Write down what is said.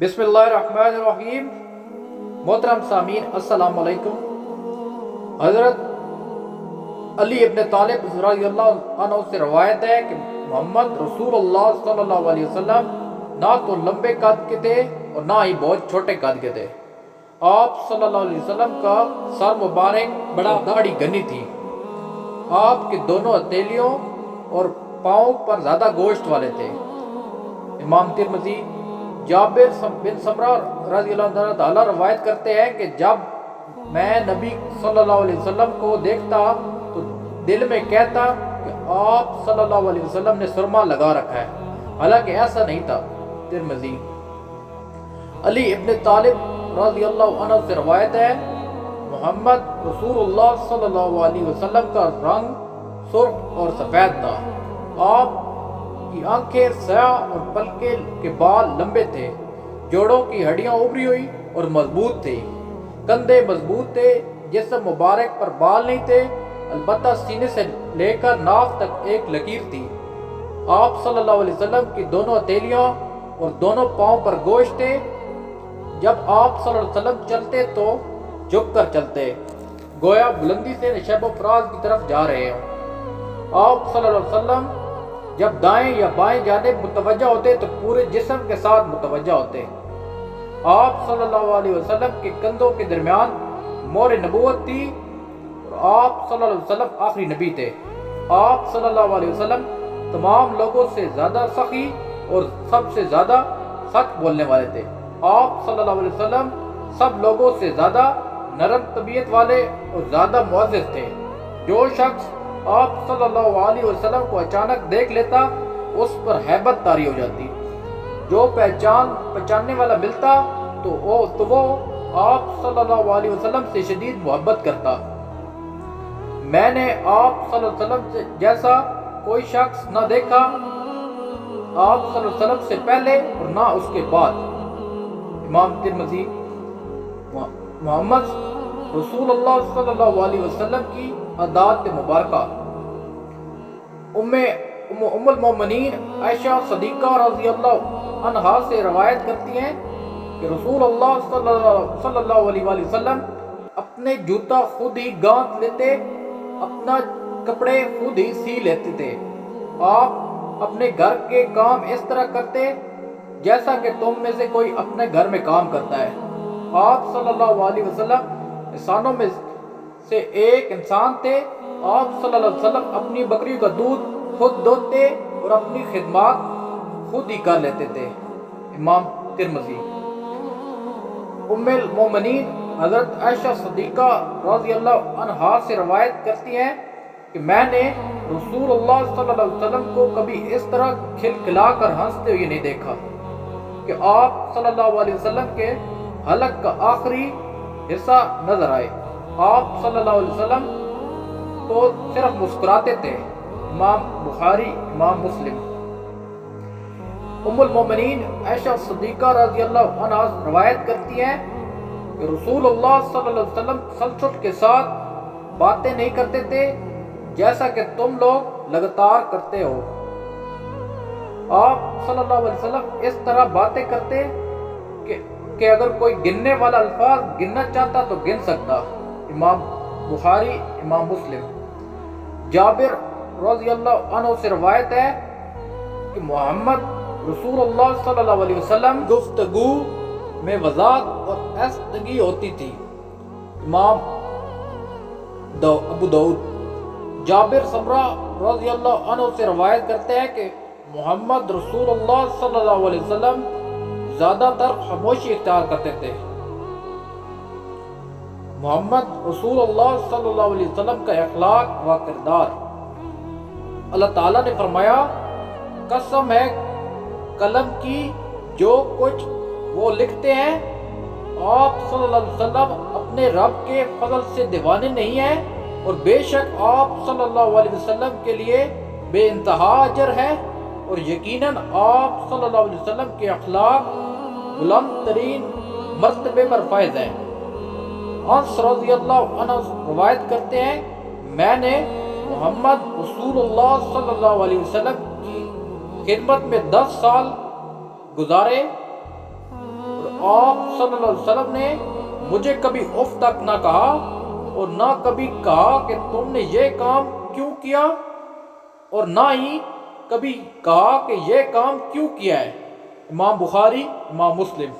بسم اللہ الرحمن الرحیم۔ محترم سامعین السلام علیکم۔ حضرت علی ابن طالب رضی اللہ عنہ سے روایت ہے کہ محمد رسول اللہ صلی اللہ علیہ وسلم نہ تو لمبے قد کے تھے اور نہ ہی بہت چھوٹے قد کے تھے۔ آپ صلی اللہ علیہ وسلم کا سر مبارک بڑا داڑھی گھنی تھی۔ آپ کے دونوں ہتھیلیوں اور پاؤں پر زیادہ گوشت والے تھے۔ امام ترمذی جابر بن سمرہ رضی اللہ تعالیٰ روایت کرتے ہیں کہ جب میں نبی صلی اللہ علیہ وسلم کو دیکھتا تو دل میں کہتا کہ آپ صلی اللہ علیہ وسلم نے سرما لگا رکھا ہے، حالانکہ ایسا نہیں تھا۔ ترمذی۔ علی ابن طالب رضی اللہ عنہ سے روایت ہے محمد رسول اللہ صلی اللہ علیہ وسلم کا رنگ سرخ اور سفید تھا۔ آپ کی آنکھیں سیاہ اور پلکے کے بال لمبے تھے، جوڑوں کی ہڈیاں ابری ہوئی اور مضبوط تھی، کندھے مضبوط تھے، جسم مبارک پر بال نہیں تھے، البتہ سینے سے لے کر ناف تک ایک لکیر تھی۔ آپ صلی اللہ علیہ وسلم کی دونوں ہتھیلیاں اور دونوں پاؤں پر گوشت تھے۔ جب آپ صلی اللہ علیہ وسلم چلتے تو جھک کر چلتے، گویا بلندی سے نشیب و فراز کی طرف جا رہے ہوں۔ آپ صلی اللہ علیہ وسلم جب دائیں یا بائیں جانب متوجہ ہوتے تو پورے جسم کے ساتھ متوجہ ہوتے۔ آپ صلی اللہ علیہ وسلم کے کندھوں کے درمیان مہر نبوت تھی اور آپ صلی اللہ علیہ وسلم آخری نبی تھے۔ آپ صلی اللہ علیہ وسلم تمام لوگوں سے زیادہ سخی اور سب سے زیادہ سچ بولنے والے تھے۔ آپ صلی اللہ علیہ وسلم سب لوگوں سے زیادہ نرم طبیعت والے اور زیادہ معزز تھے۔ جو شخص آپ صلی اللہ علیہ وسلم کو اچانک دیکھ لیتا اس پر ہیبت طاری ہو جاتی۔ جو پہچاننے والا ملتا تو وہ آپ صلی اللہ علیہ وسلم سے شدید محبت کرتا۔ میں نے آپ صلی اللہ علیہ وسلم سے جیسا کوئی شخص نہ دیکھا، آپ صلی اللہ علیہ وسلم سے پہلے اور نہ اس کے بعد۔ امام ترمذی۔ محمد رسول اللہ صلی اللہ علیہ وسلم کی عادات مبارکہ۔ ام المومنین عائشہ صدیقہ رضی اللہ عنہا سے روایت کرتی ہیں کہ رسول اللہ صلی اللہ علیہ وسلم اپنے جوتا خود ہی گانتھ لیتے، اپنا کپڑے خود ہی سی لیتے تھے۔ آپ اپنے گھر کے کام اس طرح کرتے جیسا کہ تم میں سے کوئی اپنے گھر میں کام کرتا ہے۔ آپ صلی اللہ علیہ وسلم انسانوں میں سے ایک انسان تھے۔ آپ صلی اللہ علیہ وسلم اپنی بکریوں کا دودھ خود دوتے اور اپنی خدمات خود ہی کر لیتے تھے۔ امام ترمذی۔ ام المومنین حضرت عائشہ صدیقہ رضی اللہ عنہا سے روایت کرتی ہیں کہ میں نے رسول اللہ صلی اللہ علیہ وسلم کو کبھی اس طرح کھلکھلا کر ہنستے ہوئے نہیں دیکھا کہ آپ صلی اللہ علیہ وسلم کے حلق کا آخری حصہ نظر آئے۔ آپ صلی اللہ علیہ وسلم تو صرف مسکراتے تھے۔ امام بخاری، امام مسلم۔ ام المومنین عائشہ صدیقہ رضی اللہ عنہا روایت کرتی ہیں کہ رسول اللہ صلی اللہ علیہ وسلم تسلسل کے ساتھ باتیں نہیں کرتے تھے جیسا کہ تم لوگ لگاتار کرتے ہو۔ آپ صلی اللہ علیہ وسلم اس طرح باتیں کرتے کہ اگر کوئی گننے والا الفاظ گننا چاہتا تو گن سکتا۔ امام بخاری، امام مسلم۔ جابر رضی اللہ عنہ سے روایت ہے کہ محمد رسول اللہ صلی اللہ علیہ وسلم گفتگو میں وضاحت اور ایستگی ہوتی تھی۔ امام ابو داؤد۔ جابر سمرہ رضی اللہ عنہ سے روایت کرتے ہیں کہ محمد رسول اللہ صلی اللہ علیہ وسلم زیادہ تر خاموشی اختیار کرتے تھے۔ محمد رسول اللہ صلی اللہ علیہ وسلم کا اخلاق و کردار۔ اللہ تعالیٰ نے فرمایا، قسم ہے قلم کی جو کچھ وہ لکھتے ہیں، آپ صلی اللہ علیہ وسلم اپنے رب کے فضل سے دیوانے نہیں ہیں، اور بے شک آپ صلی اللہ علیہ وسلم کے لیے بے انتہا اجر ہے، اور یقیناً آپ صلی اللہ علیہ وسلم کے اخلاق بلند ترین مرتبے پر فائز ہیں۔ انس رضی اللہ عنہ روایت کرتے ہیں میں نے محمد رسول اللہ صلی اللہ علیہ وسلم کی خدمت میں 10 سال گزارے، آپ صلی اللہ علیہ وسلم نے مجھے کبھی اف تک نہ کہا اور نہ کبھی کہا کہ تم نے یہ کام کیوں کیا، اور نہ ہی کبھی کہا کہ یہ کام کیوں کیا ہے۔ امام بخاری، امام مسلم۔